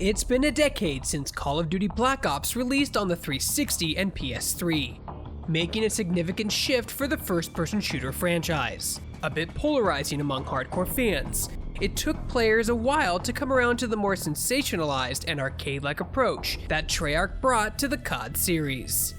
It's been a decade since Call of Duty Black Ops released on the 360 and PS3, making a significant shift for the first-person shooter franchise. A bit polarizing among hardcore fans, it took players a while to come around to the more sensationalized and arcade-like approach that Treyarch brought to the COD series.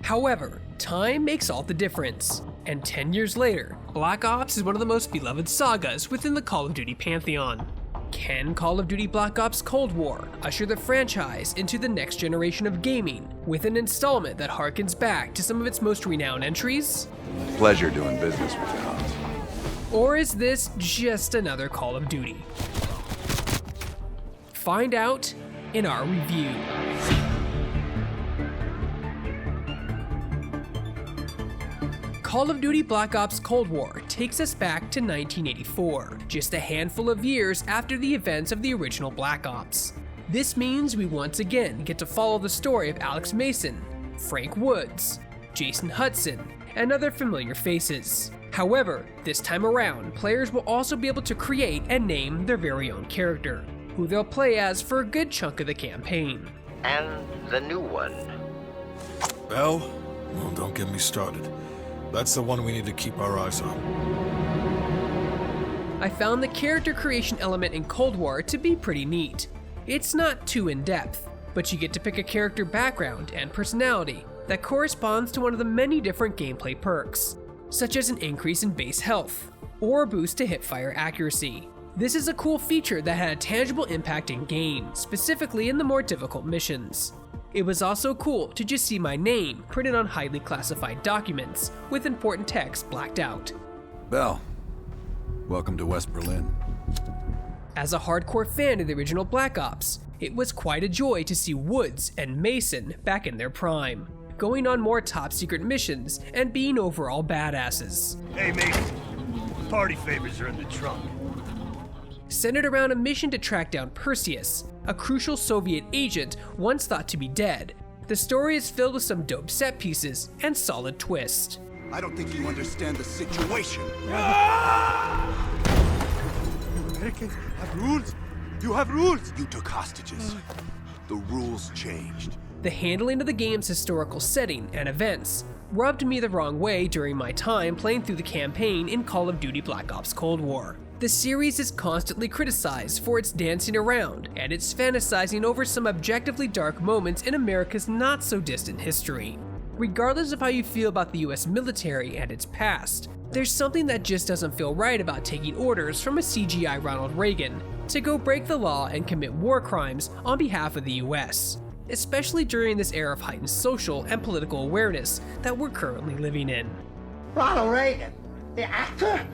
However, time makes all the difference, and 10 years later, Black Ops is one of the most beloved sagas within the Call of Duty pantheon. Can Call of Duty Black Ops Cold War usher the franchise into the next generation of gaming with an installment that harkens back to some of its most renowned entries? Pleasure doing business with you, Hans. Or is this just another Call of Duty? Find out in our review. Call of Duty Black Ops Cold War takes us back to 1984, just a handful of years after the events of the original Black Ops. This means we once again get to follow the story of Alex Mason, Frank Woods, Jason Hudson, and other familiar faces. However, this time around, players will also be able to create and name their very own character, who they'll play as for a good chunk of the campaign. And the new one. Bell? Well, don't get me started. That's the one we need to keep our eyes on. I found the character creation element in Cold War to be pretty neat. It's not too in-depth, but you get to pick a character background and personality that corresponds to one of the many different gameplay perks, such as an increase in base health, or a boost to hipfire accuracy. This is a cool feature that had a tangible impact in game, specifically in the more difficult missions. It was also cool to just see my name printed on highly classified documents, with important text blacked out. Bell, welcome to West Berlin. As a hardcore fan of the original Black Ops, it was quite a joy to see Woods and Mason back in their prime, going on more top-secret missions and being overall badasses. Hey, mate. Party favors are in the trunk. Centered around a mission to track down Perseus, a crucial Soviet agent once thought to be dead, the story is filled with some dope set pieces and solid twist. I don't think you understand the situation. Americans have rules. You have rules. You took hostages. The rules changed. The handling of the game's historical setting and events rubbed me the wrong way during my time playing through the campaign in Call of Duty Black Ops Cold War. The series is constantly criticized for its dancing around and its fantasizing over some objectively dark moments in America's not-so-distant history. Regardless of how you feel about the US military and its past, there's something that just doesn't feel right about taking orders from a CGI Ronald Reagan to go break the law and commit war crimes on behalf of the US, especially during this era of heightened social and political awareness that we're currently living in. Ronald Reagan, the actor?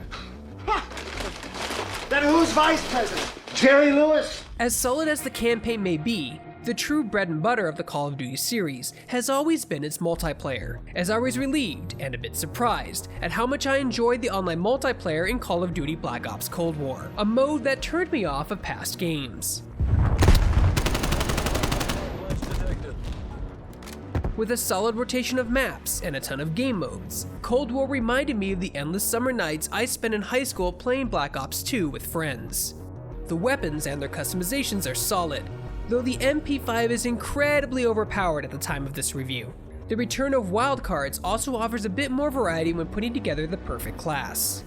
Then who's vice president? Jerry Lewis? As solid as the campaign may be, the true bread and butter of the Call of Duty series has always been its multiplayer, as I was relieved and a bit surprised at how much I enjoyed the online multiplayer in Call of Duty Black Ops Cold War, a mode that turned me off of past games. With a solid rotation of maps and a ton of game modes, Cold War reminded me of the endless summer nights I spent in high school playing Black Ops 2 with friends. The weapons and their customizations are solid, though the MP5 is incredibly overpowered at the time of this review. The return of wildcards also offers a bit more variety when putting together the perfect class.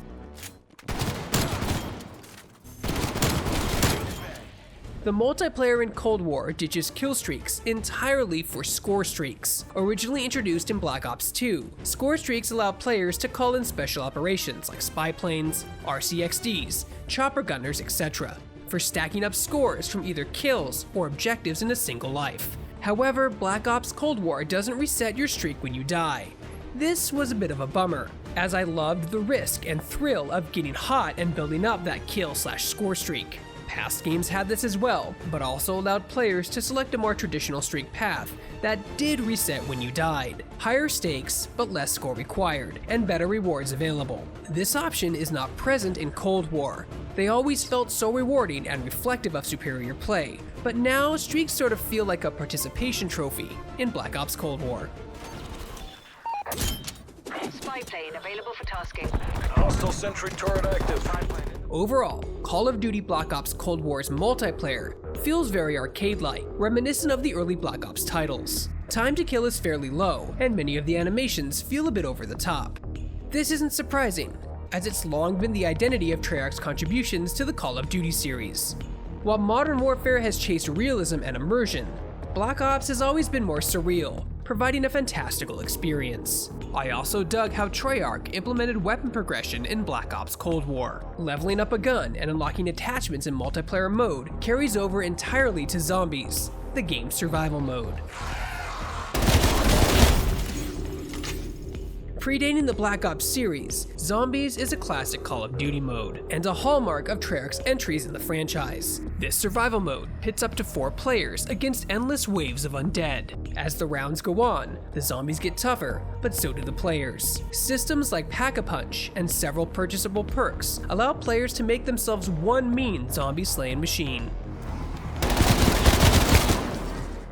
The multiplayer in Cold War ditches kill streaks entirely for score streaks. Originally introduced in Black Ops 2, score streaks allow players to call in special operations like spy planes, RCXDs, chopper gunners, etc., for stacking up scores from either kills or objectives in a single life. However, Black Ops Cold War doesn't reset your streak when you die. This was a bit of a bummer, as I loved the risk and thrill of getting hot and building up that kill/score streak. Past games had this as well, but also allowed players to select a more traditional streak path that did reset when you died. Higher stakes, but less score required, and better rewards available. This option is not present in Cold War. They always felt so rewarding and reflective of superior play, but now streaks sort of feel like a participation trophy in Black Ops Cold War. Spy spy plane available for tasking. Hostile sentry turret active. Overall, Call of Duty Black Ops Cold War's multiplayer feels very arcade-like, reminiscent of the early Black Ops titles. Time to kill is fairly low, and many of the animations feel a bit over the top. This isn't surprising, as it's long been the identity of Treyarch's contributions to the Call of Duty series. While Modern Warfare has chased realism and immersion, Black Ops has always been more surreal, providing a fantastical experience. I also dug how Treyarch implemented weapon progression in Black Ops Cold War. Leveling up a gun and unlocking attachments in multiplayer mode carries over entirely to Zombies, the game's survival mode. Predating the Black Ops series, Zombies is a classic Call of Duty mode, and a hallmark of Treyarch's entries in the franchise. This survival mode pits up to 4 players against endless waves of undead. As the rounds go on, the zombies get tougher, but so do the players. Systems like Pack-a-Punch and several purchasable perks allow players to make themselves one mean zombie-slaying machine.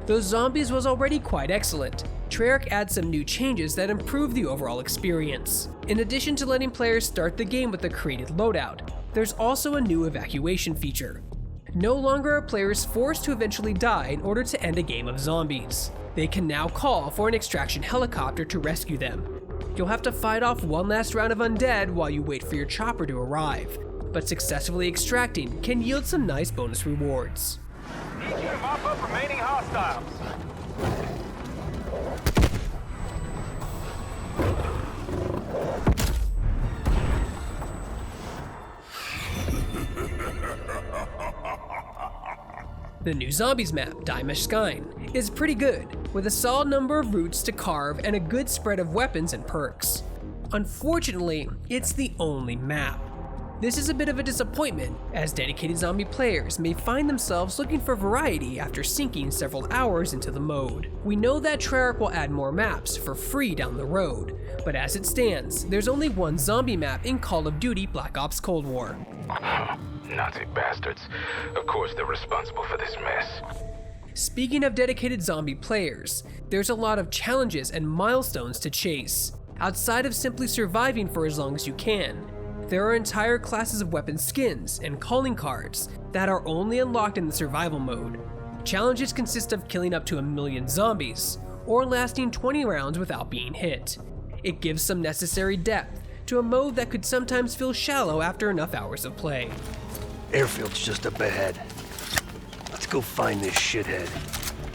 Though Zombies was already quite excellent, Treyarch adds some new changes that improve the overall experience. In addition to letting players start the game with a created loadout, there's also a new evacuation feature. No longer are players forced to eventually die in order to end a game of zombies. They can now call for an extraction helicopter to rescue them. You'll have to fight off one last round of undead while you wait for your chopper to arrive, but successfully extracting can yield some nice bonus rewards. Need you to mop up remaining hostiles. The new Zombies map, Dimesh Skyne, is pretty good, with a solid number of routes to carve and a good spread of weapons and perks. Unfortunately, it's the only map. This is a bit of a disappointment, as dedicated zombie players may find themselves looking for variety after sinking several hours into the mode. We know that Treyarch will add more maps for free down the road, but as it stands, there's only one zombie map in Call of Duty Black Ops Cold War. Nazi bastards. Of course they're responsible for this mess. Speaking of dedicated zombie players, there's a lot of challenges and milestones to chase. Outside of simply surviving for as long as you can, there are entire classes of weapon skins and calling cards that are only unlocked in the survival mode. Challenges consist of killing up to 1 million zombies, or lasting 20 rounds without being hit. It gives some necessary depth to a mode that could sometimes feel shallow after enough hours of play. Airfield's just up ahead. Let's go find this shithead.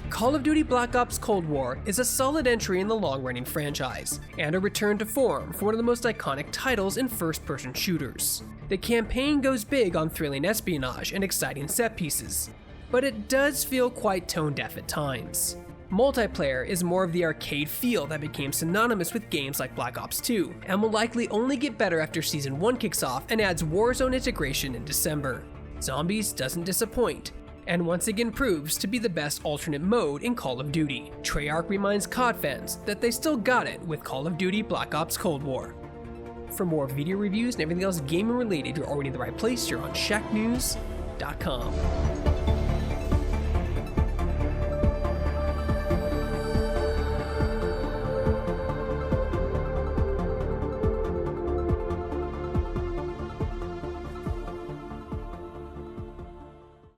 Call of Duty Black Ops Cold War is a solid entry in the long-running franchise, and a return to form for one of the most iconic titles in first-person shooters. The campaign goes big on thrilling espionage and exciting set pieces, but it does feel quite tone-deaf at times. Multiplayer is more of the arcade feel that became synonymous with games like Black Ops 2, and will likely only get better after Season 1 kicks off and adds Warzone integration in December. Zombies doesn't disappoint, and once again proves to be the best alternate mode in Call of Duty. Treyarch reminds COD fans that they still got it with Call of Duty Black Ops Cold War. For more video reviews and everything else gaming related, you're already in the right place. You're on Shacknews.com.